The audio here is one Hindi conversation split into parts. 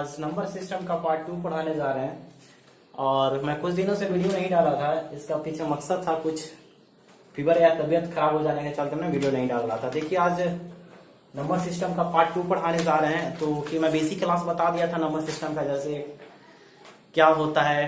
आज नंबर सिस्टम का पार्ट 2 पढ़ाने जा रहे हैं। और मैं कुछ दिनों से वीडियो नहीं डाला था, इसका पीछे मकसद था कुछ फीवर या तबीयत खराब हो जाने के चलते मैं वीडियो नहीं डाल रहा था। देखिए आज नंबर सिस्टम का पार्ट 2 पढ़ाने जा रहे हैं। तो कि मैं बेसिक क्लास बता दिया था नंबर सिस्टम का, जैसे क्या होता है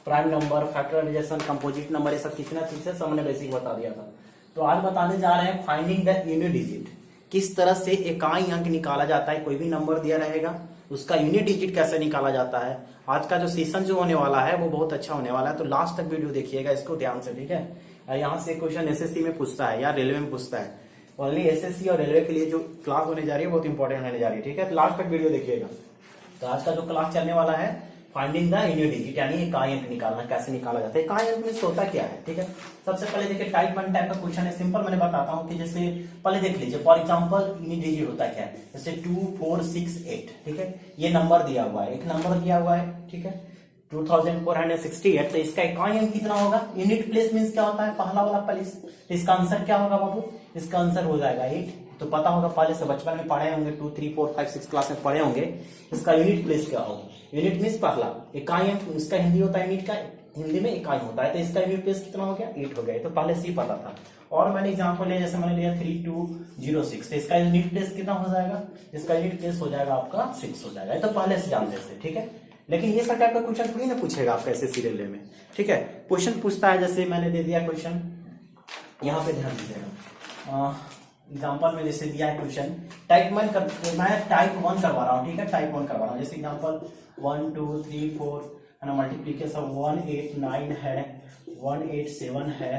prime number, factorisation, composite number, ये सब कितना चीज है सब मैंने बेसिक बता दिया था। तो आज बताने जा रहे हैं फाइंडिंग द यूनिट डिजिट, किस तरह से इकाई अंक निकाला जाता है। कोई भी नंबर दिया रहेगा उसका यूनिट डिजिट कैसे निकाला जाता है। आज का जो सेशन जो होने वाला है वो बहुत अच्छा होने वाला है, तो लास्ट तक वीडियो देखिएगा इसको ध्यान से, ठीक है। यहाँ से क्वेश्चन एसएससी में पूछता है या रेलवे में पूछता है। ओनली एसएससी और रेलवे के लिए जो क्लास होने जा रही है बहुत इंपॉर्टेंट होने जा रही है, ठीक है। तो लास्ट तक वीडियो देखिएगा। तो आज का जो क्लास चलने वाला है फाइंडिंग द यूनिट डिजिट, यानी इकाई अंक निकालना, कैसे निकाला जाता है। इकाई अंक में होता क्या है, ठीक है। सबसे पहले देखिए टाइप 1 टाइप का क्वेश्चन है, सिंपल मैंने बताता हूँ कि जैसे पहले देख लीजिए फॉर एग्जांपल यूनिट डिजिट होता क्या है। जैसे 2 4 6 8, ठीक है। ये नंबर दिया हुआ है, एक नंबर दिया हुआ है, ठीक है, 2468। तो इसका इकाई अंक कितना होगा। यूनिट प्लेस मींस क्या होता है, पहला वाला प्लेस। तो इसका आंसर क्या होगा बाबू, इसका आंसर हो जाएगा 8। तो पता होगा पहले से बचपन में पढ़े होंगे, 2 3 4 5 6 क्लास में पढ़े होंगे। इसका यूनिट प्लेस क्या होगा, यूनिट मींस पहला, इकाई अंक इसका हिंदी होता है यूनिट का, हिंदी में इकाई होता है। तो इसका यूनिट प्लेस कितना हो गया, 8 हो गया। तो पहले से ही पता था। और मैंने एग्जांपल लिया, जैसे मैंने लिया 3206, तो इसका यूनिट प्लेस कितना हो जाएगा, इसका यूनिट प्लेस हो जाएगा आपका 6 हो जाएगा। तो पहले से जानते थे, ठीक है। लेकिन ये सब टाइप का क्वेश्चन थोड़ी ना पूछेगा आपका एसएससी रेलवे में, ठीक है। क्वेश्चन पूछता है, जैसे मैंने दे दिया क्वेश्चन, यहाँ पे ध्यान दीजिएगा। एग्जाम्पल में जैसे दिया है क्वेश्चन टाइप 1 मैं टाइप 1 करवा रहा हूँ, ठीक है, टाइप 1 करवा रहा हूँ। जैसे एग्जाम्पल 1 2 3 4 है ना, मल्टीप्लीकेशन 189 है, 187 है,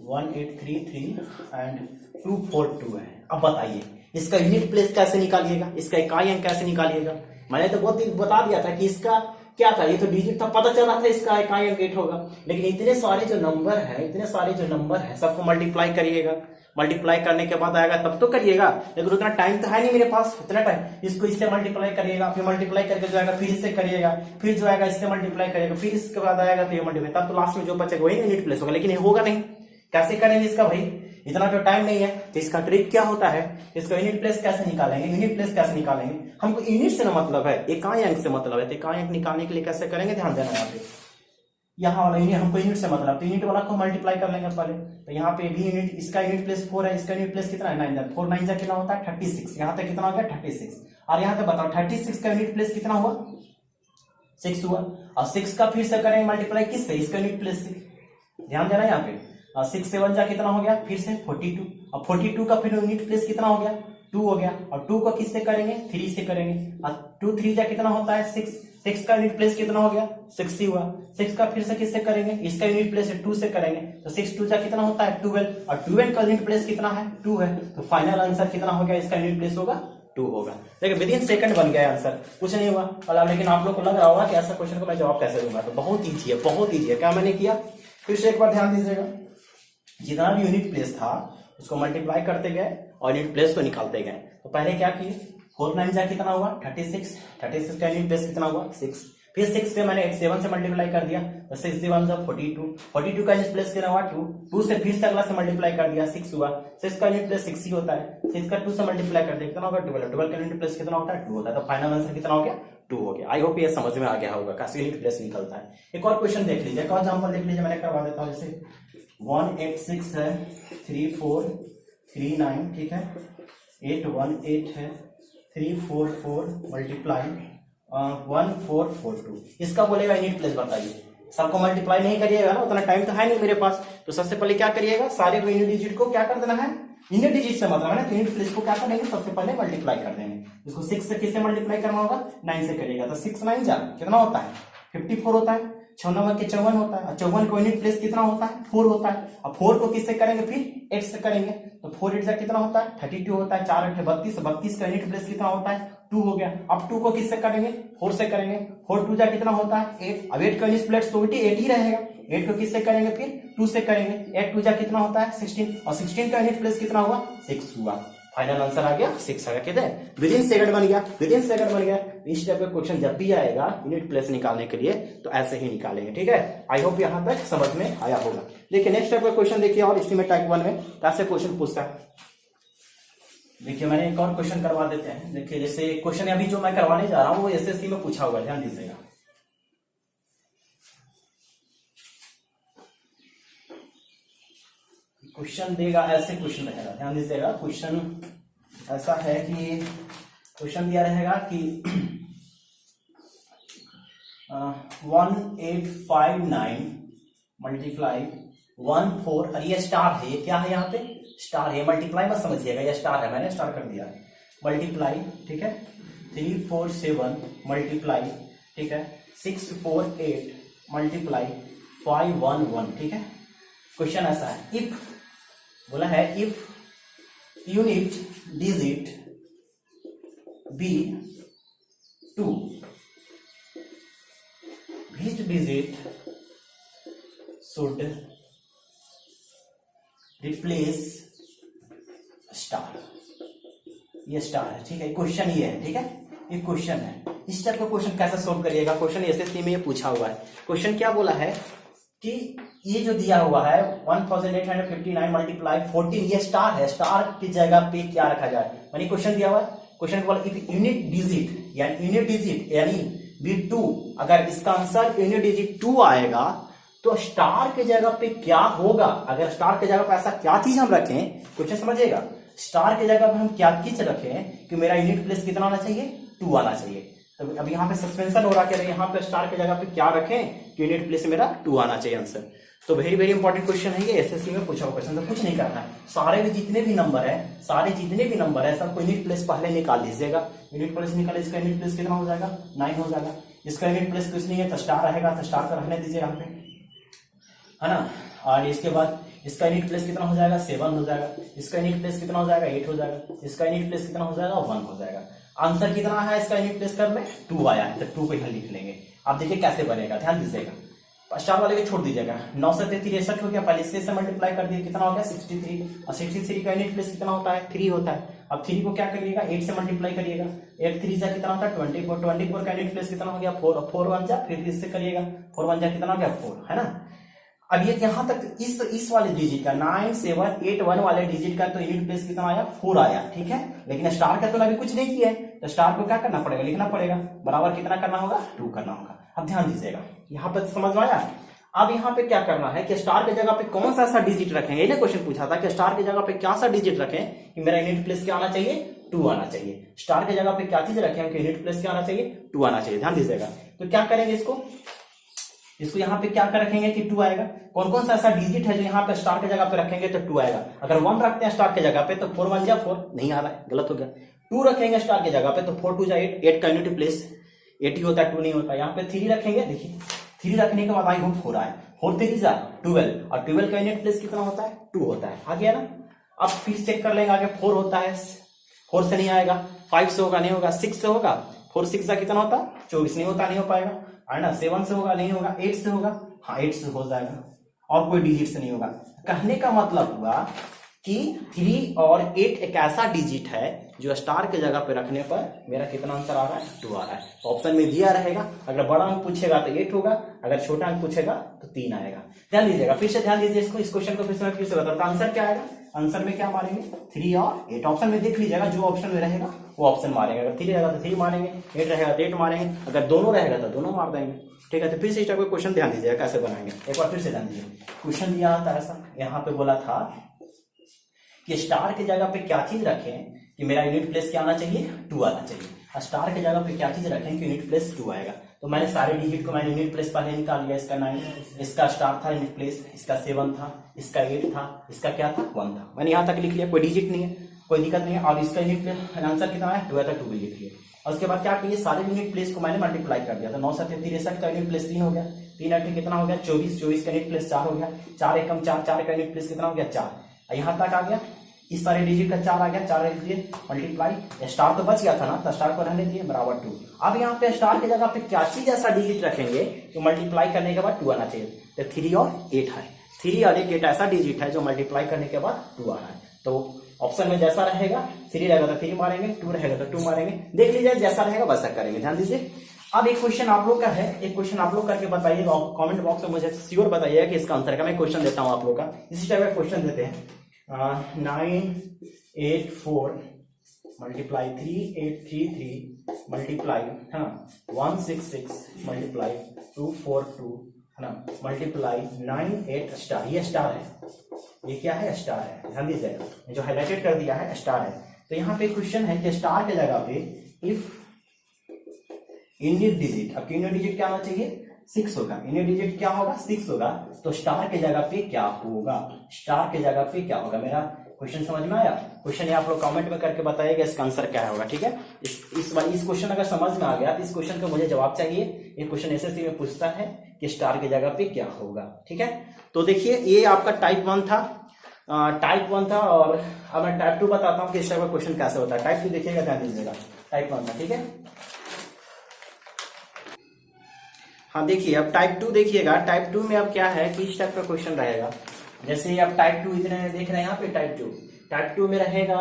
1833 एंड 242 है। अब बताइए इसका यूनिट प्लेस कैसे निकालिएगा, इसका इकाई अंक कैसे निकालिएगा। मैंने तो बहुत बता दिया था कि इसका क्या था, ये तो डिजिट था, पता चल रहा था इसका इकाई अंक 8 होगा। लेकिन इतने सारे जो नंबर है, इतने सारे जो नंबर है सबको मल्टीप्लाई करिएगा। मल्टीप्लाई करने के बाद आएगा तब तो करिएगा, लेकिन उतना टाइम तो है नहीं मेरे पास, इतना टाइम। इसको इससे मल्टीप्लाई करिएगा, फिर मल्टीप्लाई करके जो आएगा फिर इससे करिएगा, फिर जो आएगा इससे मल्टीप्लाई करिएगा, फिर इसके बाद आएगा तो ये मल्टीप्लाई, तब तो लास्ट में जो बचेगा वही यूनिट प्लेस होगा। लेकिन ये होगा नहीं, कैसे करेंगे इसका भाई, इतना तो टाइम नहीं है। तो इसका ट्रिक क्या होता है, इसका यूनिट प्लेस कैसे निकालेंगे, यूनिट प्लेस कैसे निकालेंगे। हमको यूनिट से ना मतलब है, इकाई अंक से मतलब है। तो इकाई अंक निकालने के लिए कैसे करेंगे, ध्यान देना। यहाँ पे यहाँ वाला यूनिट हमको यूनिट से मतलब, तो यूनिट वाला को मल्टीप्लाई कर लेंगे पहले। तो यहाँ पे भी यूनिट, इसका यूनिट प्लेस 4 है, इसका यूनिट प्लेस कितना है 9, 4 9 जा कितना होता है 36। यहाँ तक कितना हो गया 36। और यहाँ पे बताओ 36 का यूनिट प्लेस कितना हुआ 6 हुआ। और 6 का फिर से करेंगे मल्टीप्लाई किससे, इसका यूनिट प्लेस से। ध्यान देना यहाँ पे 6 7 जा कितना हो गया फिर से 42। अब 42 का फिर यूनिट प्लेस कितना हो गया 2 हो गया। और 2 को किससे करेंगे 3 से करेंगे। और 2 3 जा कितना होता है 6, 6 का यूनिट प्लेस कितना हो गया 6 ही हुआ। 6 का फिर से किससे करेंगे, इसका यूनिट प्लेस 2 से करेंगे। तो 6 2 जा कितना होता है 12। और 12 का यूनिट प्लेस कितना है 2 है। तो फाइनल आंसर कितना हो गया, इसका यूनिट प्लेस होगा 2 होगा। देखिए विद इन सेकंड बन गया आंसर, कुछ नहीं हुआ। और लेकिन आप लोग को लग रहा होगा कि ऐसा क्वेश्चन को मैं जवाब कैसे दूंगा। तो बहुत ईजी है, बहुत ईजी है। क्या मैंने किया, फिर से एक बार ध्यान दीजिएगा। जितना भी यूनिट प्लेस था उसको मल्टीप्लाई करते गए और यूनिट प्लेस को निकालते गए। तो पहले क्या किए 4 9 जा कितना हुआ 36, 36 का यूनिट प्लेस कितना हुआ 6। फिर 6 से मैंने 7 से मल्टीप्लाई कर दिया, तो 6 7 जा 42, 42 का यूनिट प्लेस कितना हुआ 2, 2 से फिर से अगला से मल्टीप्लाई कर दिया 6 हुआ। 6 का यूनिट प्लेस 6 ही होता है, 6 का 2 से मल्टीप्लाई कर दिया कितना होगा 12, 12 का यूनिट प्लेस कितना होता है 2 होता है। तो फाइनल आंसर कितना हो गया 2 हो गया। आई होप ये समझ में आ गया होगा कैसे यूनिट प्लेस निकलता है। एक और क्वेश्चन देख लीजिए, एक और एग्जांपल देख लीजिए, मैंने करवा देता हूँ। जैसे 186 है, 3439, ठीक है, 818 है, 344 मल्टीप्लाई 1442। इसका बोलेगा यूनिट प्लेस बताइए। सबको मल्टीप्लाई नहीं करिएगा ना, उतना टाइम तो है नहीं मेरे पास। तो सबसे पहले क्या करिएगा, सारे को यूनिट डिजिट को क्या कर देना है, यूनिट डिजिट से मतलब है ना। तो यूनिट प्लेस को क्या करेंगे, सबसे पहले मल्टीप्लाई कर देंगे। इसको 6 से किससे मल्टीप्लाई करना होगा 9 से करिएगा। तो 6 9 जा कितना होता है 54 होता है। 6 9 के 54 होता है। 54 का यूनिट प्लेस कितना होता है 4 होता है। अब 4 को किससे करेंगे फिर 8 से करेंगे। तो 4 8 जा कितना होता है 32 होता है। 4 8 32, 32 का यूनिट प्लेस कितना होता है 2 हो गया। अब 2 को किससे करेंगे 4 से करेंगे। 4 2 जा कितना होता है 8। अब 8 का यूनिट प्लेस तो 8 ही रहेगा। 8 को किससे करेंगे फिर 2 से करेंगे। 8 2 जा कितना होता है 16। और 16 का यूनिट प्लेस कितना हुआ 6 हुआ। फाइनल आंसर आ गया 6 आ गया। कहते हैं विद इन सेकंड बन गया, विद इन सेकंड बन गया। इस टाइप का क्वेश्चन जब भी आएगा यूनिट प्लेस निकालने के लिए तो ऐसे ही निकालेंगे, ठीक है। आई होप यहां तक समझ में आया होगा। देखिए नेक्स्ट टाइप का क्वेश्चन देखिए, और एस्टीमेट टाइप 1 में कैसे क्वेश्चन पूछता है। देखिए मैंने एक और क्वेश्चन करवा देते हैं। देखिए जैसे क्वेश्चन अभी जो मैं करवाने जा रहा हूँ वो एसएससी में पूछा हुआ है, ध्यान दीजिएगा। क्वेश्चन देगा ऐसे, क्वेश्चन रहेगा, ध्यान दीजिएगा। क्वेश्चन ऐसा है कि क्वेश्चन दिया रहेगा कि 1859 मल्टीप्लाई 14, और ये स्टार है, ये क्या है यहाँ पे स्टार है, मल्टीप्लाई मत समझिएगा, ये स्टार है, मैंने स्टार कर दिया है, मल्टीप्लाई, ठीक है, 347 मल्टीप्लाई, ठीक है, 648 मल्टीप्लाई 511, ठीक है। क्वेश्चन ऐसा है, इफ बोला है if unit digit be 2, which digit should replace star, ये स्टार है, ठीक है, क्वेश्चन ये है, ठीक है, ये क्वेश्चन है। इस टाइप का क्वेश्चन कैसे सोल्व करिएगा, क्वेश्चन एसएससी में ये पूछा हुआ है। क्वेश्चन क्या बोला है कि ये जो दिया हुआ है 1859 मल्टीप्लाई 14, ये स्टार है, स्टार की जगह पे क्या रखा जाए, यानी क्वेश्चन दिया हुआ है, क्वेश्चन बोला इफ यूनिट डिजिट यानी B2, अगर इसका आंसर यूनिट डिजिट 2 आएगा तो स्टार के जगह पे क्या होगा, अगर स्टार के जगह पे ऐसा क्या चीज हम रखें, क्वेश्चन समझिएगा, स्टार के जगह पे हम क्या चीज रखें कि मेरा यूनिट प्लेस कितना आना चाहिए, 2 आना चाहिए। तो अब यहाँ पे सस्पेंशन हो रहा है, यहाँ पे स्टार के जगह पे क्या रखें कि यूनिट प्लेस मेरा 2 आना चाहिए आंसर। तो वेरी वेरी इंपॉर्टेंट क्वेश्चन है ये, एसएससी में पूछा हुआ क्वेश्चन। तो कुछ नहीं करना है, सारे जितने भी नंबर है सबको यूनिट प्लेस पहले निकाल लीजिएगा, यूनिट प्लेस निकाले, इसका यूनिट प्लेस कितना हो जाएगा, 9 हो जाएगा। इसका यूनिट प्लेस कुछ नहीं है तो स्टार रहेगा, तो स्टार का रहने दीजिए यहाँ पे, है ना। और इसके बाद इसका यूनिट प्लेस कितना हो जाएगा, 7 हो जाएगा, इसका यूनिट प्लेस कितना हो जाएगा, 8 हो जाएगा, इसका यूनिट प्लेस कितना हो जाएगा, 1 हो जाएगा। आंसर कितना है इसका यूनिट प्लेस कर में 2 आया है, तो 2 को यहाँ लिख लेंगे। आप देखिए कैसे बनेगा, ध्यान दीजिएगा, स्टार वाले को छोड़ दीजिएगा। 9 से 63 हो गया, पहले से मल्टीप्लाई कर दिए, कितना हो गया 63, और 63 का यूनिट प्लेस कितना होता है, 3 होता है। अब 3 को क्या करिएगा, 8 से मल्टीप्लाई करिएगा, 8 3 जा कितना होता है 24, 24 का यूनिट प्लेस कितना हो गया 4, 4 1 जा, फिर इससे करिएगा 4 1 जा कितना हो गया 4, है ना। अब ये यहां तक इस वाले डिजिट का 9781 वाले डिजिट का तो यूनिट प्लेस कितना आया, 4 आया, ठीक है। लेकिन स्टार का तो अभी कुछ नहीं किया है, तो स्टार को क्या करना पड़ेगा, लिखना पड़ेगा, बराबर कितना करना होगा, 2 करना होगा। अब ध्यान दीजिएगा, यहाँ पर समझ में आया। अब यहाँ पे क्या करना है कि स्टार के जगह पे कौन सा ऐसा डिजिट रखेंगे, ये क्वेश्चन पूछा था कि स्टार के जगह पे क्या सा डिजिट रखें कि मेरा यूनिट प्लेस क्या आना चाहिए, 2 आना चाहिए। स्टार के जगह पे क्या चीज रखें कि यूनिट प्लेस क्या आना चाहिए, 2 आना चाहिए, ध्यान दीजिएगा। तो क्या करेंगे, इसको यहाँ पे क्या कर रखेंगे कि 2 आएगा। कौन कौन सा ऐसा डिजिट है जो यहाँ पे स्टार के जगह पे रखेंगे तो 2 आएगा। अगर 1 रखते हैं स्टार के जगह पे तो 4 1 जा 4 नहीं आ रहा है, गलत हो गया। 2 रखेंगे स्टार के जगह पे तो 4 2 जा 8, 8 का यूनिट प्लेस 8 ही होता है, 2 नहीं होता। यहाँ पे 3 रखेंगे, देखिए 3 रखने के बाद आई होप 4 आए, 4 3 जा 12, और 12 का यूनिट प्लेस कितना होता है, 2 होता है, आ गया ना। अब फिर चेक कर लेंगे, आगे 4 होता है, 4 से नहीं आएगा, 5 से होगा नहीं होगा, 6 से होगा, 4 6 जा कितना होता है 24, नहीं होता, नहीं हो पाएगा, है ना। 7 से होगा नहीं होगा, 8 से होगा, हाँ 8 से हो जाएगा, और कोई डिजिट से नहीं होगा। कहने का मतलब हुआ कि 3 और 8 एक ऐसा डिजिट है जो स्टार के जगह पे रखने पर मेरा कितना आंसर आ रहा है, 2 आ रहा है। तो ऑप्शन में दिया रहेगा, अगर बड़ा अंक पूछेगा तो 8 होगा, अगर छोटा अंक पूछेगा तो 3 आएगा। ध्यान दीजिएगा, फिर से ध्यान दीजिए इसको, इस क्वेश्चन को फिर से बताता हूं। आंसर क्या आएगा, आंसर में क्या मारेंगे, 3 और 8। ऑप्शन में देख लीजिएगा, जो ऑप्शन में रहेगा वो ऑप्शन मारेंगे। अगर 3 रहेगा तो 3 मारेंगे, 8 रहेगा तो 8 मारेंगे, अगर दोनों रहेगा तो दोनों मार देंगे, ठीक है। तो फिर से इस टाइप का क्वेश्चन ध्यान दीजिएगा कैसे बनाएंगे, एक बार फिर से ध्यान दीजिए। क्वेश्चन दिया था ऐसा, यहाँ पे बोला था कि स्टार की जगह पे क्या चीज रखें कि मेरा यूनिट प्लेस क्या आना चाहिए, 2 आना चाहिए। स्टार की जगह पे क्या चीज रखें कि यूनिट प्लेस 2 आएगा। तो मैंने सारे डिजिट को मैंने यूनिट प्लेस पहले निकाल लिया, इसका 9, इसका स्टार था यूनिट प्लेस, इसका 7 था, इसका 8 था, इसका क्या था 1 था, मैंने यहाँ तक लिख लिया, कोई डिजिट नहीं है, कोई दिक्कत नहीं है। और इसका यूनिट प्लेस आंसर कितना है 2 है, तो 2 भी लिख लिया। और उसके बाद क्या किया, सारे यूनिट प्लेस को मैंने मल्टीप्लाई कर दिया। तो 9 से 63 का यूनिट प्लेस 3 हो गया, 3 8 कितना हो गया 24, 24 का यूनिट प्लेस 4 हो गया, 4 1 4, 4 का यूनिट प्लेस कितना हो गया 4। यहाँ तक आ गया, इस सारे डिजिट का 4 आ गया, 4 रख दिए मल्टीप्लाई, स्टार तो बच गया था ना, तो स्टार को रहने दिए बराबर 2। अब यहाँ पे स्टार की जगह पे क्या चीज ऐसा डिजिट रखेंगे तो मल्टीप्लाई करने के बाद 2 आना चाहिए। तो 3 और 8 है, 3 और 8 ऐसा डिजिट है जो मल्टीप्लाई करने के बाद 2 आ रहा है। तो ऑप्शन में जैसा रहेगा, 3 रहेगा तो 3 मारेंगे, 2 रहेगा तो 2 मारेंगे, देख लीजिए जैसा रहेगा वैसा करेंगे, ध्यान दीजिए। अब एक क्वेश्चन आप लोग का है, एक क्वेश्चन आप लोग करके बताइए, कमेंट बॉक्स में मुझे श्योर बताइएगा कि इसका आंसर का। मैं क्वेश्चन देता हूँ आप लोग का, इसी टाइप का क्वेश्चन देते हैं। 9 8 4 मल्टीप्लाई 3833 मल्टीप्लाई, है ना, 166 मल्टीप्लाई 242, है ना, मल्टीप्लाई 98 स्टार, ये स्टार है, ये क्या है, स्टार है, ध्यान दीजिएगा, जो हाईलाइटेड कर दिया है स्टार है। तो यहाँ पे क्वेश्चन है कि स्टार के जगह पे इफ यूनिट डिजिट, अब यूनिट डिजिट क्या होना चाहिए, 6 होगा, यूनिट डिजिट क्या होगा, 6 होगा, तो स्टार के जगह पे क्या होगा, स्टार के जगह पे क्या होगा। मेरा क्वेश्चन समझ में आया? क्वेश्चन आप लोग कमेंट में करके बताइएगा इसका आंसर क्या होगा, ठीक है। इस क्वेश्चन अगर समझ में आ गया तो इस क्वेश्चन का मुझे जवाब चाहिए। ये क्वेश्चन एसएससी में पूछता है कि स्टार की जगह पे क्या होगा, ठीक है। तो देखिए ये आपका टाइप 1 था, और अब मैं टाइप 2 बताता हूँ कि इस टाइप का क्वेश्चन कैसे होता है। टाइप 2 देखिएगा, ध्यान दीजिएगा, टाइप 1 था, ठीक है। हाँ देखिए अब टाइप 2 देखिएगा, टाइप 2 में अब क्या है कि इस टाइप का क्वेश्चन रहेगा। जैसे आप टाइप 2 इतने देख रहे हैं यहाँ पे, टाइप 2 में रहेगा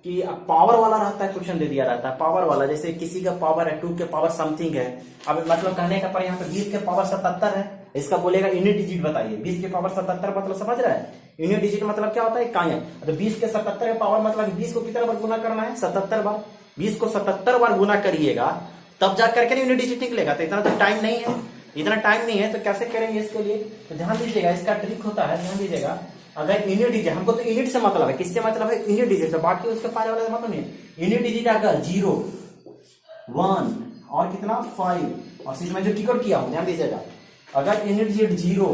कि पावर वाला रहता है, क्वेश्चन दे दिया रहता है पावर वाला, जैसे किसी का पावर है 2 के पावर समथिंग है। अब मतलब कहने का पर यहाँ पे 20 के पावर 77 है, इसका बोलेगा यूनिट डिजिट बताइए। 20 के पावर 77 मतलब समझ रहा है, यूनिट डिजिट मतलब क्या होता है, इकाइयां। तो 20 के 77 के पावर मतलब 20 को कितना बार गुना करना है, 77 बार। 20 को 77 बार गुना करिएगा तब जा करके यूनिट डिजिट निकलेगा। तो इतना तो टाइम नहीं है, इतना टाइम नहीं है, तो कैसे करेंगे इसके लिए। तो ध्यान दीजिएगा, इसका ट्रिक होता है, ध्यान दीजिएगा। अगर यूनिट डिजिट, हमको तो यूनिट से मतलब है, किससे मतलब है, यूनिट डिजिट से, बाकी उसके पारे वाले से मतलब नहीं है। यूनिट डिजिट अगर 0, 1 और कितना 5, और में जो टिकट किया हूं ध्यान दीजिएगा, अगर यूनिट डिजिट 0,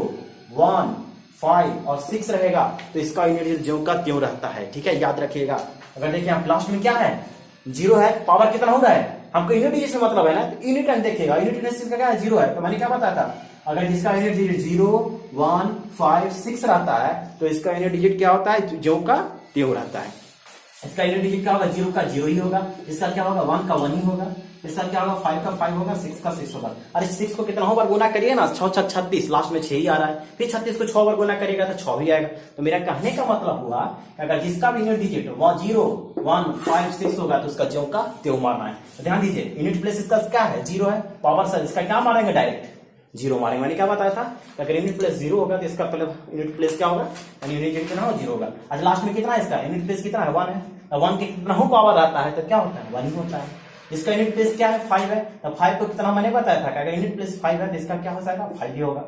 1, 5 और 6 रहेगा तो इसका यूनिट डिजिट ज्यों का त्यों रहता है, ठीक है, याद रखिएगा। अगर देखिए आप लास्ट में क्या है, 0 है, पावर कितना हो रहा है, हमको यूनिट डिजिट से मतलब है ना, तो यूनिट टाइम देखिएगा, यूनिट डिजिट का क्या है, 0 है। तो मैंने क्या बताया था, अगर जिसका यूनिट डिजिट 0, 1, 5, 6 रहता है तो इसका यूनिट डिजिट क्या होता है, ज्यों का त्यों रहता है। इसका यूनिट डिजिट क्या होगा, 0 का 0 ही होगा, इसका क्या होगा, 1 का 1 ही होगा, इसका क्या होगा, 5 का 5 होगा, 6 का 6 होगा। अरे 6 को कितना बार गुना करिए ना, 6 6 36, लास्ट में 6 ही आ रहा है, फिर 36 को 6 बार गुना करिएगा तो 6 ही आएगा। तो मेरा कहने का मतलब हुआ अगर जिसका भी यूनिट डिजिट 0, 1, 5, 6 होगा तो उसका ज्यों का त्यों मारना है। तो ध्यान दीजिए, यूनिट प्लेस इसका क्या है, 0 है, पावर सर इसका क्या मारेंगे, डायरेक्ट 0 मारेंगे। मैंने क्या बताया था, अगर यूनिट प्लेस 0 होगा तो इसका पहले यूनिट प्लेस क्या होगा, यूनिट कितना हो, 0 होगा। आज लास्ट में कितना है, इसका यूनिट प्लेस कितना है, 1 है, 1 के कितना हो पावर आता है तो क्या होता है, 1 ही होता है। इसका यूनिट प्लेस क्या है, 5 है, तो 5 को कितना मैंने बताया था कि अगर यूनिट प्लेस 5 है तो इसका क्या हो जाएगा, 5 ही होगा।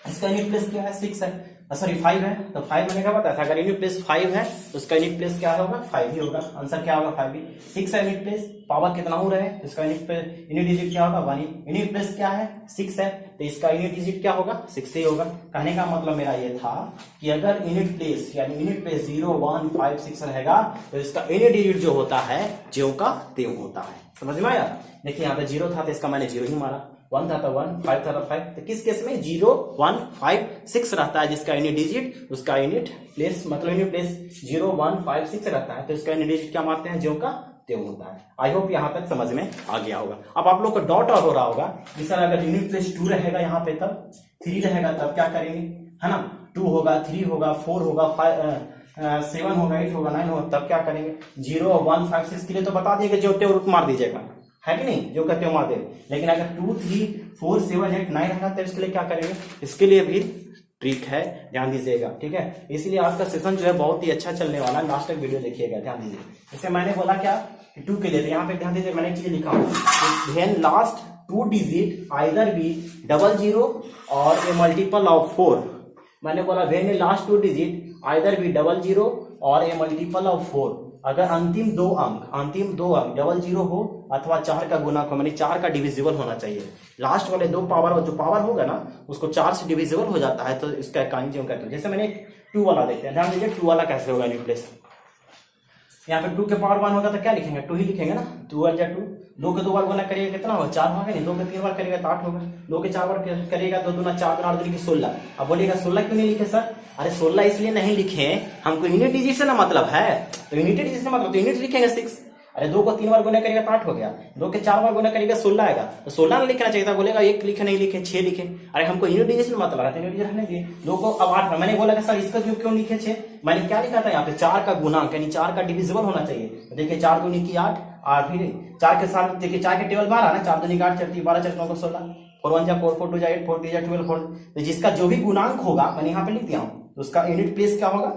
इसका यूनिट प्लेस क्या है, 6 है, सॉरी 5 है, तो 5 मैंने क्या बताया था, अगर यूनिट प्लेस 5 है तो उसका यूनिट प्लेस क्या होगा, 5 ही होगा। आंसर क्या होगा, 5 ही। 6 है यूनिट प्लेस, पावर कितना हो रहा है, तो इसका यूनिट डिजिट क्या होगा, 1 ही। यूनिट प्लेस क्या है, 6 है, तो इसका यूनिट डिजिट क्या होगा, 6 ही होगा। कहने का मतलब मेरा ये था कि अगर यूनिट प्लेस यानी यूनिट प्लेस 0, 1, 5, 6 रहेगा तो इसका यूनिट डिजिट जो होता है ज्यों का त्यों होता है। समझ में आया? देखिए यहाँ पे 0 था तो इसका मैंने 0 ही मारा, 1 था तो 1, 5 था तो 5। तो किस केस में 0, 1, 5, 6 रहता है जिसका यूनिट डिजिट, उसका यूनिट प्लेस मतलब यूनिट प्लेस 0, 1, 5, 6 रहता है तो इसका यूनिट डिजिट क्या मारते हैं, ज्यों का त्यों होता है। आई होप यहाँ तक समझ में आ गया होगा। अब आप लोग को डॉट और हो रहा होगा कि सर अगर यूनिट प्लेस 2 रहेगा यहाँ पे तब 3 रहेगा तब क्या करेंगे, है ना, 2 होगा, 3 होगा, 4 होगा, 7 होगा, 8 होगा, 9 होगा, तब क्या करेंगे। 0, 1, 5, 6 के लिए तो बता दिए कि ज्यों त्यों रूप मार दीजिएगा, है कि नहीं, जो कहते हो मार दे। लेकिन अगर 2, 3, 4, 7, 8, 9 रहना तो इसके लिए क्या करेंगे, इसके लिए भी ट्रिक है, ध्यान दीजिएगा, ठीक है। इसलिए आज का सेशन जो है बहुत ही अच्छा चलने वाला है, लास्ट तक वीडियो देखिएगा, ध्यान दीजिए। जैसे मैंने बोला क्या 2 के लिए, यहाँ पे ध्यान दीजिए, मैंने एक चीज लिखा हूँ, when last 2 digit either be 00 और ए मल्टीपल ऑफ 4। मैंने बोला when last 2 digit either be 00 और ए मल्टीपल ऑफ 4। अगर अंतिम दो अंक 00 हो अथवा 4 का गुणक हो, मानी 4 का डिविजिबल होना चाहिए। लास्ट वाले 2 पावर जो पावर होगा ना उसको 4 से डिविजिबल हो जाता है तो इसका काइंड जो कहते हैं। जैसे मैंने 2 वाला देखते हैं, ध्यान दीजिए 2 वाला कैसे होगा यूनिट प्लेस। यहाँ पे 2 के पावर 1 होगा तो क्या लिखेंगे, 2 ही लिखेंगे ना, 2 1 जा 2। 2 के 2 बार गुना करिएगा कितना होगा, 4 होगा नहीं, 2 के 3 बार करिएगा तो 8 होगा, 2 के 4 बार करिएगा तो 2 4 8 दूनी 16। अब बोलिएगा 16 क्यों नहीं लिखे सर, अरे 16 इसलिए नहीं लिखे, हमको यूनिट डिजिट से ना मतलब है, तो यूनिट डिजिट से मतलब तो यूनिट लिखेंगे 6। अरे 2 को 3 बार गुना करिएगा तो 8 हो गया, 2 के 4 बार गुना करिएगा 16 आएगा, तो 16 ना लिखना चाहिए था, बोलेगा 1 लिखे नहीं लिखे 6 लिखे। अरे हमको यूनिट डिजिट से मतलब है, यूनिट डिजिट रहने दिए। 2 को अब 8, मैंने बोला सर इसका क्यों लिखे 6, मैंने क्या लिखा था यहाँ पे 4 का गुणांक यानी 4 का डिविजिबल होना चाहिए। तो देखिए 4 दूनी की 8, 8 फिर 4 के साथ देखिए 4 के टेबल 12 ना, 4 दूनी की 8, 4 12 4 9 को 16, 4 1 जा 4 4 2 जा 8 4 3 जा 12 4। तो जिसका जो भी गुणांक होगा मैंने यहाँ पे लिख दिया हूँ तो उसका यूनिट प्लेस क्या होगा,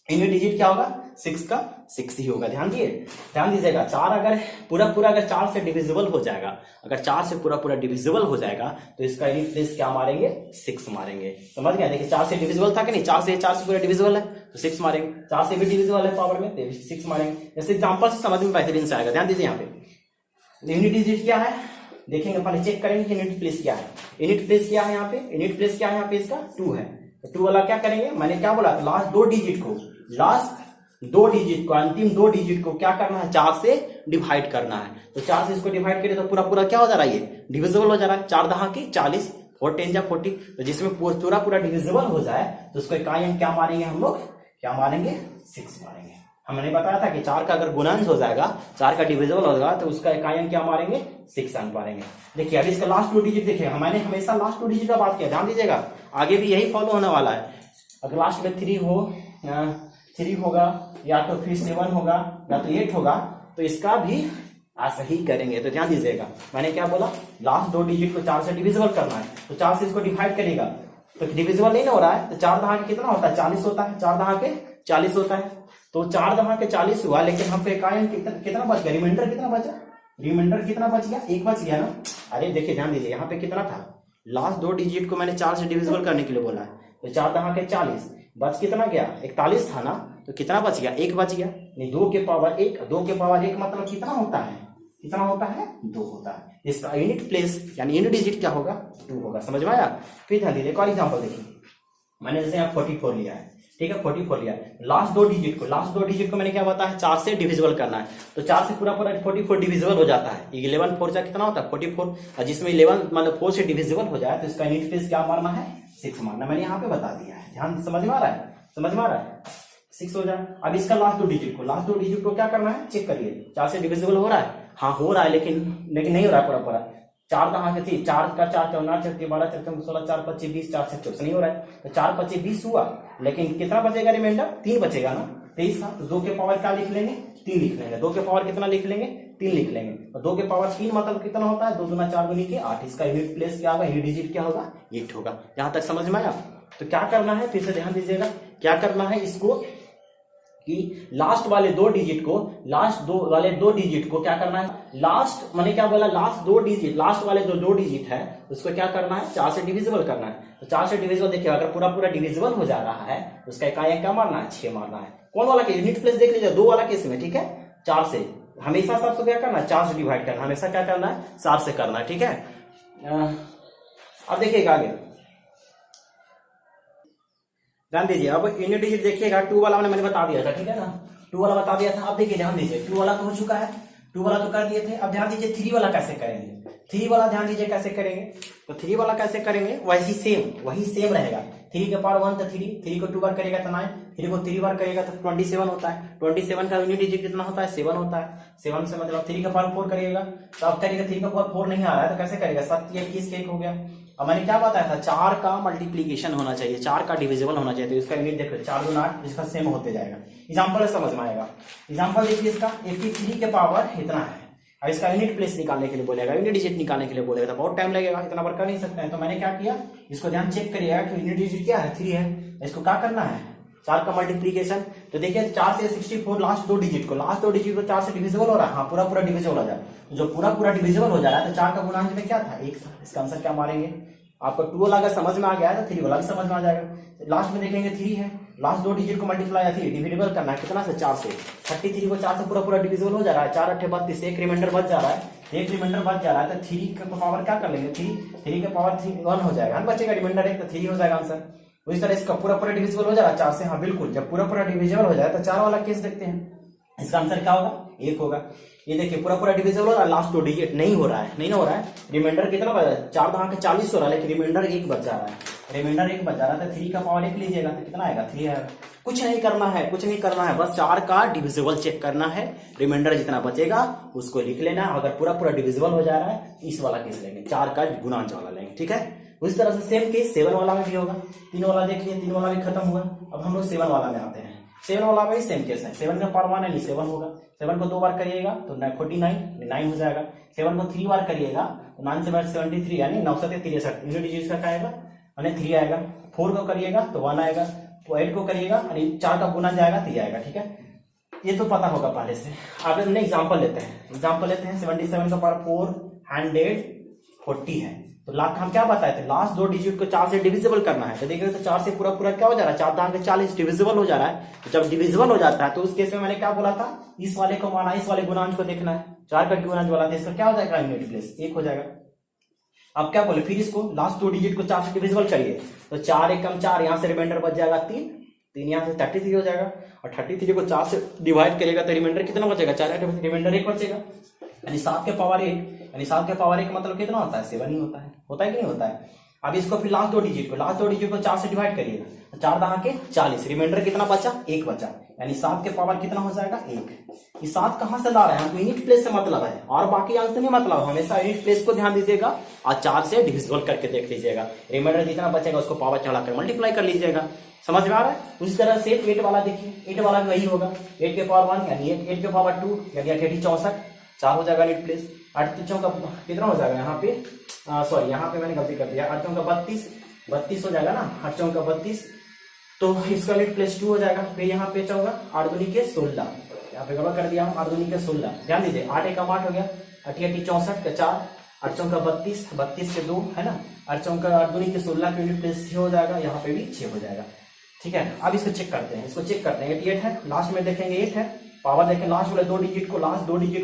यूनिट डिजिट क्या होगा, 6 का 6 ही होगा। ध्यान दीजिएगा, 4 अगर पूरा अगर 4 से डिविजिबल हो जाएगा, अगर 4 से पूरा डिविजिबल हो जाएगा तो इसका यूनिट प्लेस क्या मारेंगे, 6 मारेंगे। समझ गया, देखिए 4 से डिविजिबल था कि नहीं, 4 से पूरा डिविजिबल है तो 6 मारेंगे, 4 से भी डिविजिबल है पावर में तो 6 मारेंगे। जैसे एग्जांपल से समझ में बेहतरीन से आएगा। ध्यान दीजिए, यहाँ पे यूनिट डिजिट क्या है देखेंगे, पहले चेक करेंगे यूनिट प्लेस क्या है। यूनिट प्लेस क्या है यहाँ पे, यूनिट प्लेस क्या है यहाँ पे, इसका 2 है। तो 2 वाला क्या करेंगे, मैंने क्या बोला, लास्ट दो डिजिट को अंतिम दो डिजिट को क्या करना है, 4 से डिवाइड करना है। तो 4 से इसको डिवाइड करें तो पूरा क्या हो जा रहा है, ये डिविजिबल हो जा रहा है। 4 दहा की 40, 4 10 जा 40, तो जिसमें पूरा डिविजिबल हो जाए तो उसको इकाई अंक क्या मारेंगे हम लोग, क्या मारेंगे, 6 मारेंगे। हमने बताया था कि 4 का अगर गुणनफल हो जाएगा, 4 का डिविजिबल हो जाएगा तो उसका इकाई अंक क्या मारेंगे, 6 अंक मारेंगे। देखिए अब इसका लास्ट 2 डिजिट देखिए, मैंने हमेशा लास्ट 2 डिजिट का बात किया, ध्यान दीजिएगा, आगे भी यही फॉलो होने वाला है। अगर लास्ट में 3 होगा या तो फिर 7 होगा या तो 8 होगा तो इसका भी ऐसा ही करेंगे। तो ध्यान दीजिएगा, मैंने क्या बोला, लास्ट 2 डिजिट को 4 से डिविजिबल करना है, तो 4 से इसको डिवाइड करेगा तो डिविजिबल नहीं हो रहा है, तो 4 दहा के कितना होता है, 40 होता है। 4 दहा के 40 होता है, तो 4 दहा के 40 हुआ, लेकिन हमको इकाई अंक कितना बच गया, रिमाइंडर कितना बचा, रिमाइंडर कितना बच गया, 1 बच गया ना। अरे देखिए ध्यान दीजिए, यहाँ पे कितना था, लास्ट 2 डिजिट को मैंने 4 से डिविजिबल करने के लिए बोला है, तो 4 दहा के 40 बच कितना गया, 41 था ना, तो कितना बच गया, 1 बच गया। नहीं, 2 के पावर 1, 2 के पावर 1 मतलब कितना होता है, 2 होता है। इसका यूनिट प्लेस यानी यूनिट डिजिट क्या होगा, 2 होगा। समझ में आया। फिर ध्यान दीजिए, एक और एग्जांपल देखिए, मैंने जैसे यहाँ 44 लिया है, ठीक है, 44 लिया, लास्ट दो डिजिट को मैंने क्या बताया, 4 से डिविजिबल करना है, तो 4 से पूरा 44 डिविजिबल हो जाता है। 11 4 कितना होता है, 44, और जिसमें 11 मतलब 4 से डिविजिबल हो जाए तो इसका यूनिट प्लेस क्या मारना है, 6 मारना। मैंने यहाँ पे बता दिया है, ध्यान समझ में आ रहा है, 6 हो जाए। अब इसका लास्ट दो डिजिट को क्या करना है, चेक करिए, 4 से डिविजिबल हो रहा है, हाँ हो रहा है, लेकिन नहीं हो रहा है पूरा। 4 कहाँ के थी, 4 का 4 14 4 12 4 16 4 25 20 4 से 24 नहीं हो रहा है, तो 4 25 20 हुआ, लेकिन कितना बचेगा रिमाइंडर, 3 बचेगा ना, 23 था, तो 2 के पावर क्या लिख लेंगे, 3 लिख लेंगे। 2 के पावर कितना लिख लेंगे, 3 लिख लेंगे, और 2 के पावर 3 मतलब कितना होता है, 2 दूना 4 दूनी के 8। इसका यूनिट प्लेस क्या होगा, यूनिट डिजिट क्या होगा, 8 होगा। यहां तक समझ में आया। तो क्या करना है, फिर से ध्यान दीजिएगा, क्या करना है इसको कि लास्ट वाले दो डिजिट को क्या करना है, लास्ट मैंने क्या बोला, लास्ट वाले जो 2 डिजिट है उसको क्या करना है, 4 से डिविजिबल करना है। तो 4 से डिविजिबल देखिए, अगर पूरा डिविजिबल हो जा रहा है तो उसका इकाई अंक क्या मारना है, 6 मारना है। कौन वाला केस, यूनिट प्लेस देख लीजिए, 2 वाला केस में, ठीक है, 4 से हमेशा सबसे क्या करना है, 4 से डिवाइड करना, हमेशा क्या करना है, 4 से करना है, ठीक है। अब देखिएगा आगे, ध्यान दीजिए, अब यूनिट डिजिट देखिएगा, 2 वाला मैंने बता दिया था, ठीक है ना, 2 वाला बता दिया था। अब देखिए ध्यान दीजिए, 2 वाला तो हो चुका है, 2 वाला तो कर दिए थे। अब ध्यान दीजिए 3 वाला कैसे करेंगे, 3 वाला ध्यान दीजिए कैसे करेंगे, तो 3 वाला कैसे करेंगे, वही सेम रहेगा। 3 के पावर 1 तो 3 को 2 बार करेगा तो 9, 3 को 3 बार करेगा तो 27 होता है। 27 का यूनिट डिजिट कितना होता है, 7 होता है। 7 से मतलब 3 का पावर 4 करेगा, तो अब करेगा 3 का पावर 4 नहीं आ रहा है तो कैसे करेगा, 7 21 के 1 हो गया। अब मैंने क्या बताया था, 4 का मल्टीप्लीकेशन होना चाहिए, 4 का डिविजिबल होना चाहिए, तो इसका यूनिट देखो 4 दूना 8, इसका सेम होते जाएगा। एग्जांपल समझ में आएगा। एग्जांपल देखिए, इसका 83 के पावर इतना है, अब इसका यूनिट प्लेस निकालने के लिए बोलेगा, यूनिट डिजिट निकालने के लिए बोलेगा, तो बहुत टाइम लगेगा, इतना बार कर नहीं सकते हैं। तो मैंने क्या किया, इसको ध्यान चेक करिएगा कि यूनिट डिजिट क्या है, 3 है, इसको क्या करना है, 4 का मल्टीप्लीकेशन। तो देखिए 4 से 64, लास्ट दो डिजिट को 4 से डिविजिबल हो रहा है, हाँ पूरा डिविजिबल हो जाए, जो पूरा डिविजिबल हो जा रहा है, तो 4 का गुणांक में क्या था, 1 था। इसका आंसर क्या मारेंगे, आपको 2 वाला अगर समझ में आ गया है तो 3 वाला भी समझ में आ जाएगा। लास्ट में देखेंगे 3 है, लास्ट 2 डिजिट को मल्टीप्लाई या 3 डिविजिबल करना है, कितना से, 4 से। 33 को 4 से पूरा डिविजिबल हो जा रहा है, 4 8 32, एक रिमाइंडर बच जा रहा है, तो 3 का पावर क्या कर लेंगे, 3 के पावर 1 हो जाएगा, बचेगा रिमाइंडर 1, तो 3 हो जाएगा आंसर। उस तरह इसका पूरा डिविजिबल हो जा रहा है 4 से, हाँ बिल्कुल, जब पूरा डिविजिबल हो जाए तो 4 वाला केस देखते हैं, इसका आंसर क्या होगा, 1 होगा। ये देखिए पूरा डिविजिबल हो रहा है, लास्ट 2 डिजिट नहीं हो रहा है, रिमाइंडर कितना बचा, 4 दहा के 40 हो रहा है, लेकिन रिमाइंडर 1 बच जा रहा है, तो 3 का पावर 1 लीजिएगा तो कितना आएगा, 3 आएगा। कुछ नहीं करना है, बस 4 का डिविजिबल चेक करना है, रिमाइंडर जितना बचेगा उसको लिख लेना है। अगर पूरा डिविजिबल हो जा रहा है इस वाला केस लेंगे, 4 का गुणांक वाला लेंगे, ठीक है। उस तरह से सेम केस 7 वाला में भी होगा। 3 वाला देखिए, 3 वाला भी खत्म हुआ। अब हम लोग 7 वाला में आते हैं। 7 वाला में सेम केस है, 7 का पावर 1 है, 7 होगा। 7 को 2 बार करिएगा तो 49 हो जाएगा। 7 को 3 बार करिएगा तो 9 से 73 यानी 9 7 63, यूनिट डिजिट का आएगा, 3 आएगा। 4 को करिएगा तो 1 आएगा, तो 8 को करिएगा यानी 4 का गुना जाएगा तो ये आएगा, ठीक है, ये तो पता होगा पहले से। अब हमने एग्जांपल लेते हैं 77 का पावर 440 है, तो लाख हम क्या बताए थे, लास्ट दो डिजिट को 4 से डिविजिबल करना है। तो देखिए तो 4 से पूरा पूरा क्या हो जा रहा है, 4 दांग 40 डिविजिबल हो जा रहा है। तो जब डिविजिबल हो जाता है तो उस केस में मैंने क्या बोला था, इस वाले को माना, इस वाले गुणांश को देखना है। 4 का गुणांश वाला था, इसका क्या हो जाएगा यूनिट प्लेस 1 हो जाएगा। अब क्या बोले, फिर इसको लास्ट दो डिजिट को 4 से डिविजिबल करिए, तो 4 एकम 4, यहां से रिमाइंडर बच जाएगा 3 यहाँ से 33 हो जाएगा, और 33 को 4 से डिवाइड करेगा तो रिमाइंडर कितना बचेगा, 4 रिमाइंडर 1 बचेगा, यानी 7 के पावर 1, यानी 7 के पावर 1 मतलब कितना होता है 7 ही होता है कि नहीं होता है। अब इसको फिर लास्ट दो डिजिट को 4 से डिवाइड करिएगा, तो 4 दहा के 40, रिमाइंडर कितना बचा 1 बचा, यानी 7 के पावर कितना हो जाएगा 1। ये 7 कहां से ला रहे हैं, हमको यूनिट प्लेस से मतलब है, और बाकी अंक से नहीं मतलब, हमेशा यूनिट प्लेस को ध्यान दीजिएगा और 4 से डिविजिबल करके देख लीजिएगा, रिमाइंडर जितना बचेगा उसको पावर चढ़ाकर मल्टीप्लाई कर लीजिएगा। समझ में आ रहा है। उसी तरह से 8 वाला देखिए, 8 वाला भी वही होगा, 8 के पावर 1 यानी 8 के पावर 2 यानी 8 64, 4 हो जाएगा यूनिट प्लेस। 8 का कितना हो जाएगा यहाँ पे, सॉरी यहाँ पे मैंने गलती कर दिया, 8 का 32 हो जाएगा ना, 8 का 32, तो इसका यूनिट प्लेस 2 हो जाएगा। फिर यहाँ पे चौगा 8 दूनी के 16, यहाँ पे गड़बड़ कर दिया, 8 दूनी के 16, ध्यान दीजिए 8 एकम 8 हो गया, 8 64 का 4, 8 का 32, 32 के 2 है ना, 8 का 8 दूनी के 16 का यूनिट प्लेस 6 हो जाएगा, यहाँ पे भी 6 हो जाएगा, ठीक है। अब इसको चेक करते हैं, 88 है, लास्ट में देखेंगे 8 है, पावर देखें लास्ट वाले दो डिजिट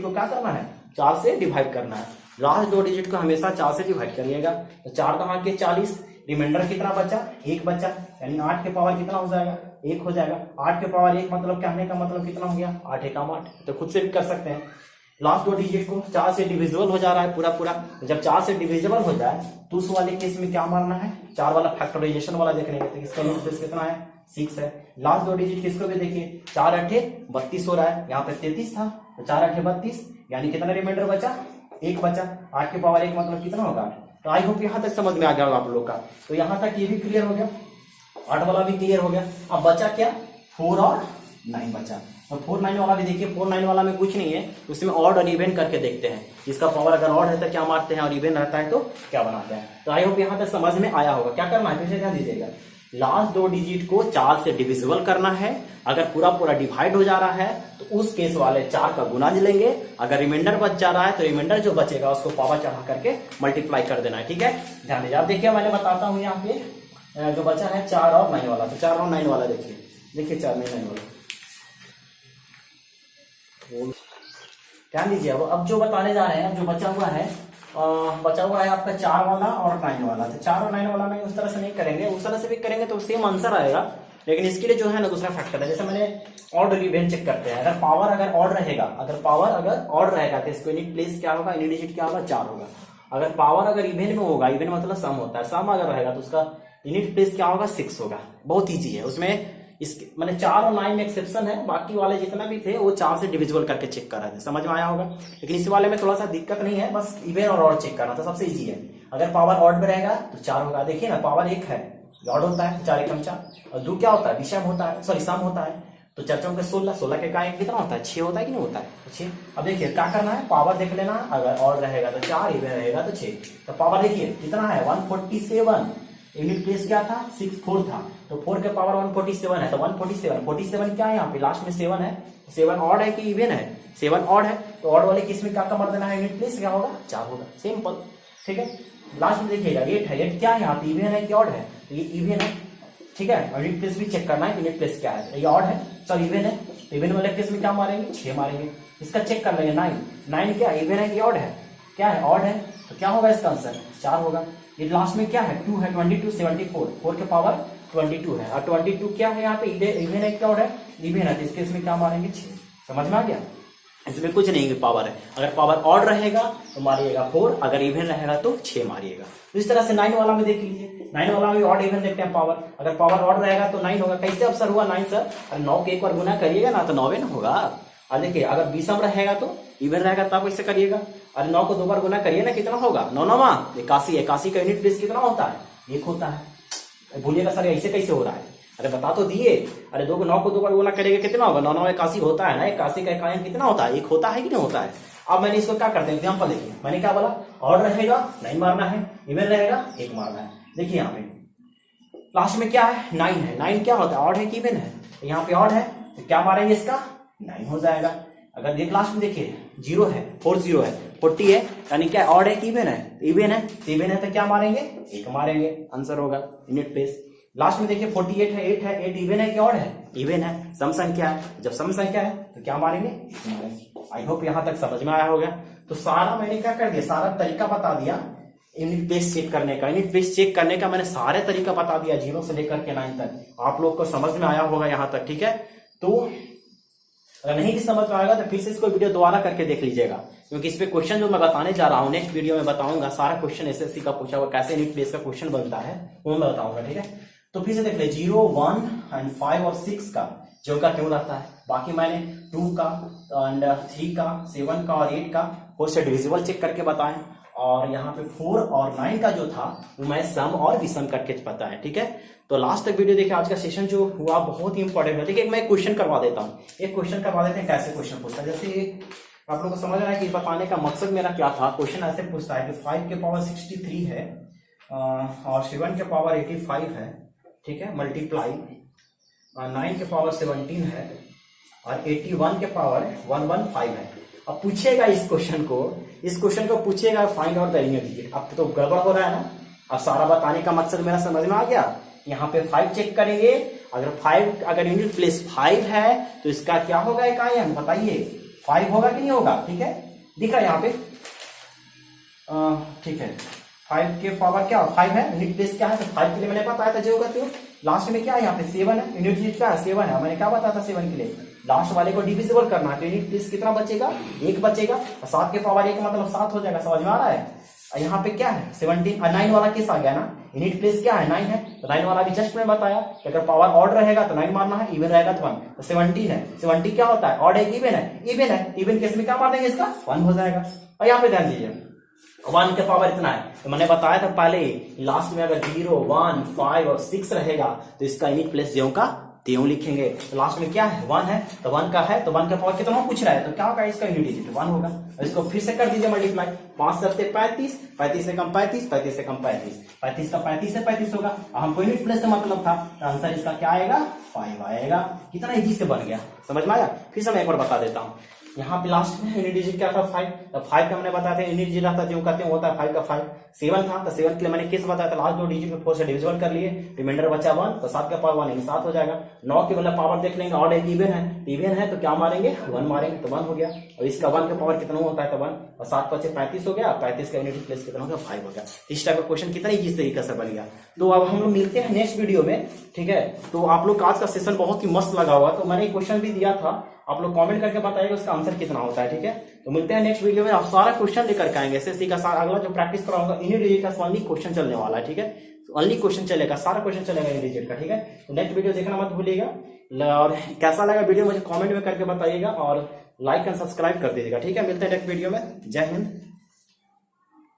को क्या करना है 4 से डिवाइड करना है, लास्ट दो डिजिट को हमेशा 4 से डिवाइड करिएगा, तो 4 दहा के 40, रिमाइंडर कितना बचा 1 बचा, यानी 8 के पावर कितना हो जाएगा 1 हो जाएगा। 8 के पावर 1 मतलब कहने का मतलब कितना हो गया 8 एकम 8, तो खुद से भी कर सकते हैं। लास्ट दो डिजिट को 4 से डिविजिबल हो जा रहा है पूरा, जब 4 से डिविजिबल हो जाए तो उस वाले केस में क्या मारना है, 4 वाला फैक्टराइजेशन वाला देखने के, तो इसका यूनिट प्लेस कितना है 6 है। लास्ट दो डिजिट किसको भी देखिए, 4 8 32 हो रहा है, यहाँ पे 33 था, तो 4 8 32 यानी कितना रिमाइंडर बचा 1 बचा, 8 के पावर 1 मतलब कितना होगा 8। तो आई होप यहाँ तक समझ में आ गया आप लोग का, तो यहाँ तक ये भी क्लियर हो गया, 8 वाला भी क्लियर हो गया। अब बचा क्या 4 और 9 बचा, और 4 9 वाला भी देखिए, 4 9 वाला में कुछ नहीं है, उसमें ऑड और इवन करके देखते हैं, इसका पावर अगर ऑड है तो क्या मारते हैं और इवन रहता है तो क्या बनाते हैं। तो आई होप यहाँ तक समझ में आया होगा। क्या करना है फिर से ध्यान दीजिएगा, लास्ट दो डिजिट को 4 से डिविजिबल करना है, अगर पूरा डिवाइड हो जा रहा है तो उस केस वाले 4 का गुना लेंगे, अगर रिमाइंडर बच जा रहा है तो रिमाइंडर जो बचेगा उसको पावर चढ़ा करके मल्टीप्लाई कर देना है, ठीक है। ध्यान दीजिए, आप देखिए मैंने बताता हूँ यहाँ पे जो बचा है 4 और 9 वाला, तो 4 और 9 वाला देखिए 4 9 वाला ध्यान दीजिए। अब जो बताने जा रहे हैं, जो बचा हुआ है आपका 4 वाला और 9 वाला, तो 4 और 9 वाला में उस तरह से नहीं करेंगे, उस तरह से भी करेंगे तो सेम आंसर आएगा, लेकिन इसके लिए जो है ना दूसरा फैक्टर है, जैसे मैंने ऑड और इवन चेक करते हैं, अगर पावर ऑड रहेगा, तो इसको यूनिट प्लेस क्या होगा, यूनिट डिजिट क्या होगा 4 होगा। अगर पावर अगर इवन में होगा, इवन मतलब सम होता है, सम अगर रहेगा तो उसका यूनिट प्लेस क्या होगा 6 होगा। बहुत ईजी है, उसमें इसके मैंने 4 और 9 में एक्सेप्शन है, बाकी वाले जितना भी थे वो 4 से डिविजिबल करके चेक कर रहे थे, समझ में आया होगा। लेकिन इस वाले में थोड़ा सा दिक्कत नहीं है, बस इवन और ऑड चेक करना था, सबसे इजी है। अगर पावर ऑड में रहेगा तो 4 होगा, देखिए ना पावर 1 है, ऑड होता है 4 एकम 4, और 2 क्या होता है विषम होता है, सॉरी सम होता है, तो 4 चौके 16 के का कितना होता है 6 होता है कि नहीं होता है 6। अब देखिए क्या करना है, पावर देख लेना, अगर ऑड रहेगा तो 4, इवन रहेगा तो 6, तो पावर देखिए कितना है 147, यूनिट प्लेस क्या था 4 था, तो 4 के पावर 147 है, तो 147 क्या है यहाँ पे लास्ट में 7 है, 7 ऑड है कि इवन है, 7 ऑड है, तो ऑड वाले किस में क्या का मर देना है, यूनिट प्लेस क्या होगा 4 होगा, सिंपल, ठीक है। लास्ट में देखिएगा 8 है, 8 क्या है यहाँ पे इवन है कि ऑड है, तो ये इवन है, ठीक है। और यूनिट प्लेस भी चेक करना है, यूनिट प्लेस क्या है, ये ऑड है सॉरी इवन है, तो इवन वाले केस में क्या मारेंगे 6 मारेंगे। इसका चेक कर लेंगे 9 क्या इवन है कि ऑड है, क्या है ऑड है, तो क्या होगा इसका आंसर 4 होगा। ये लास्ट में क्या है 2 है, 22 74, 4 के पावर 22 है, और 22 क्या है यहाँ पे इवन है क्या ऑड है, इवन है, तो इस केस में क्या मारेंगे 6, समझ में आ गया। इसमें कुछ नहीं पावर है, अगर पावर ऑड रहेगा तो मारिएगा 4, अगर इवन रहेगा तो 6 मारिएगा। तो इस तरह से 9 वाला में देख लीजिए, 9 वाला में ऑड इवन देखते हैं पावर, अगर पावर ऑड रहेगा तो 9 होगा। कैसे अवसर हुआ 9 सर, अरे 9 के एक बार गुना करिएगा ना तो 9 ना होगा। और देखिए अगर विषम रहेगा तो इवन रहेगा तब कैसे करिएगा, अरे 9 को 2 बार गुना करिए ना कितना होगा 9 9 81, 81 का यूनिट प्लेस कितना होता है 1 होता है। भूलिएगा सर ऐसे कैसे हो रहा है, अरे बता तो दिए, अरे 9 को 2 बार गुना करेगा कितना होगा 9 9 81 होता है ना, 81 का इकाई कितना होता है 1 होता है कि नहीं होता है। अब मैंने इसको क्या करते हैं एग्जाम्पल देखिए, मैंने क्या बोला ऑड रहेगा 9 मारना है, इवन रहेगा 1 मारना है। देखिए यहाँ पे लास्ट में क्या है 9 है। 9 क्या होता है ऑड है कि इवन है, तो यहाँ पे ऑड है तो क्या मारेंगे इसका 9 हो जाएगा। अगर देख लास्ट में देखिए 0 है 40 है 40 है, यानी क्या ऑड है कि इवन है, इवन है, इवन है तो क्या मारेंगे 1 मारेंगे, आंसर होगा यूनिट प्लेस। लास्ट में देखिए 48 है 8 है, 8 इवन है कि ऑड है, इवन है, सम संख्या है, जब सम संख्या है तो क्या मारेंगे 1 मारेंगे। आई होप यहां तक समझ में आया होगा। तो सारा मैंने क्या कर दिया, सारा तरीका बता दिया यूनिट प्लेस चेक करने का। यूनिट प्लेस चेक करने का मैंने सारे तरीका बता दिया 0 से लेकर के 9 तक, आप लोग को समझ में आया होगा यहां तक, ठीक है। तो अगर नहीं भी समझ में आएगा तो फिर से इसको वीडियो दोबारा करके देख लीजिएगा, क्योंकि इस पे क्वेश्चन जो मैं बताने जा रहा हूँ नेक्स्ट वीडियो में बताऊंगा, सारा क्वेश्चन एसएससी का पूछा हुआ कैसे यूनिट प्लेस का क्वेश्चन बनता है वो मैं बताऊंगा, ठीक है। तो फिर से देख ले 0 1 एंड 5 और 6 का जो का क्यों रहता है, बाकी मैंने 2 का एंड 3 का 7 का और 8 का 4 से डिविजिबल चेक करके बताएं, और यहाँ पे 4 और 9 का जो था वो मैं सम और विषम करके बताया, ठीक है। तो लास्ट तक वीडियो देखिए, आज का सेशन जो हुआ बहुत ही इंपॉर्टेंट है, ठीक है। मैं क्वेश्चन करवा देता हूँ, एक क्वेश्चन करवा देते हैं कैसे क्वेश्चन पूछता है। जैसे आप लोगों को समझ रहा है कि बताने का मकसद मेरा क्या था। क्वेश्चन ऐसे पूछता है कि 5 के पावर 63 है और 7 के पावर 85 है, ठीक है, मल्टीप्लाई 9 के पावर 17 है और 81 के पावर 115 है। अब पूछेगा इस क्वेश्चन को पूछेगा find out the unit digit. अब तो गड़बड़ हो रहा है ना। अब सारा बताने का मकसद मेरा समझ में आ गया। यहाँ पे 5 चेक करेंगे, अगर यूनिट प्लेस 5 है तो इसका क्या होगा इकाई अंक बताइए, 5 होगा कि नहीं होगा, ठीक है। दिख रहा है यहाँ पे, ठीक है 5 के पावर क्या 5 है, यूनिट प्लेस क्या है, तो 5 के लिए मैंने बताया था जो होगा। तो लास्ट में क्या है यहाँ पे 7 है, यूनिट डिजिट क्या है 7 है, मैंने क्या बताया था 7 के लिए लास्ट वाले को डिविजिबल करना है, तो यूनिट प्लेस कितना बचेगा 1 बचेगा, और 7 के पावर 1 मतलब 7 हो जाएगा, समझ में आ रहा है। यहाँ पे क्या है 17 और 9 वाला केस आ गया ना, यूनिट प्लेस क्या है 9 है, तो 9 वाला भी जस्ट मैं बताया कि अगर पावर ऑड रहेगा तो 9 मारना है, इवन रहेगा तो 1, तो 17 है, 17 क्या होता है ऑड है कि इवन है, इवन है, इवन केस में क्या मार देंगे इसका 1 हो जाएगा। और यहाँ पे ध्यान दीजिए 1 के पावर इतना है, तो मैंने बताया था पहले लास्ट में अगर 0 1 5 और 6 रहेगा तो इसका यूनिट प्लेस ज्यों का त्यों लिखेंगे। तो लास्ट में क्या है 1 है, तो 1 का है, तो 1 का पावर कितना पूछ रहा है, तो क्या होगा इसका यूनिट डिजिट 1 होगा। और इसको फिर से कर दीजिए मल्टीप्लाई, 5 से 35, 35 से कम 35, 35 से कम 35, 35 का 35 से 35 होगा। हमको यूनिट प्लेस से मतलब था, तो आंसर इसका क्या आएगा 5 आएगा। कितना इजी से बन गया, समझ में आया। फिर से मैं एक बार बता देता हूँ, यहाँ पे लास्ट में यूनिट डिजिट क्या था 5, तो 5 का मैंने बताया था यूनिट डिजिट रहता है कहते हैं होता है 5 का 5, 7 था, तो 7 के लिए मैंने केस बताया था लास्ट 2 डिजिट में 4 से डिविजिबल कर लिए, रिमाइंडर बचा 1, तो 7 का पावर 1 यानी 7 हो जाएगा। 9 के मतलब पावर देख लेंगे ऑड है कि इवन है तो क्या मारेंगे 1 मारेंगे, तो 1 हो गया। और इसका 1 का पावर कितना होता है तो 1, और 7 5 35 हो गया, 35 का यूनिट प्लेस कितना हो गया 5 हो गया। इस टाइप का क्वेश्चन कितना इजी तरीके से बन गया। तो अब हम लोग मिलते हैं नेक्स्ट वीडियो में, ठीक है। तो आप लोग आज का सेशन बहुत ही मस्त लगा हुआ, तो मैंने क्वेश्चन भी दिया था, आप लोग कमेंट करके बताइएगा उसका आंसर कितना होता है, ठीक है। तो मिलते हैं नेक्स्ट वीडियो में, आप सारा क्वेश्चन लेकर के आएंगे एसएससी का। सारा अगला जो प्रैक्टिस कराऊंगा यूनिट डिजिट का ओनली क्वेश्चन चलने वाला है, ठीक है। ओनली क्वेश्चन चलेगा, सारा क्वेश्चन चलेगा यूनिट डिजिट का, ठीक है। तो नेक्स्ट वीडियो देखना मत भूलिएगा, और कैसा लगा वीडियो मुझे कमेंट में करके बताइएगा, और लाइक एंड सब्सक्राइब कर दीजिएगा, ठीक है। मिलते हैं नेक्स्ट वीडियो में, जय हिंद।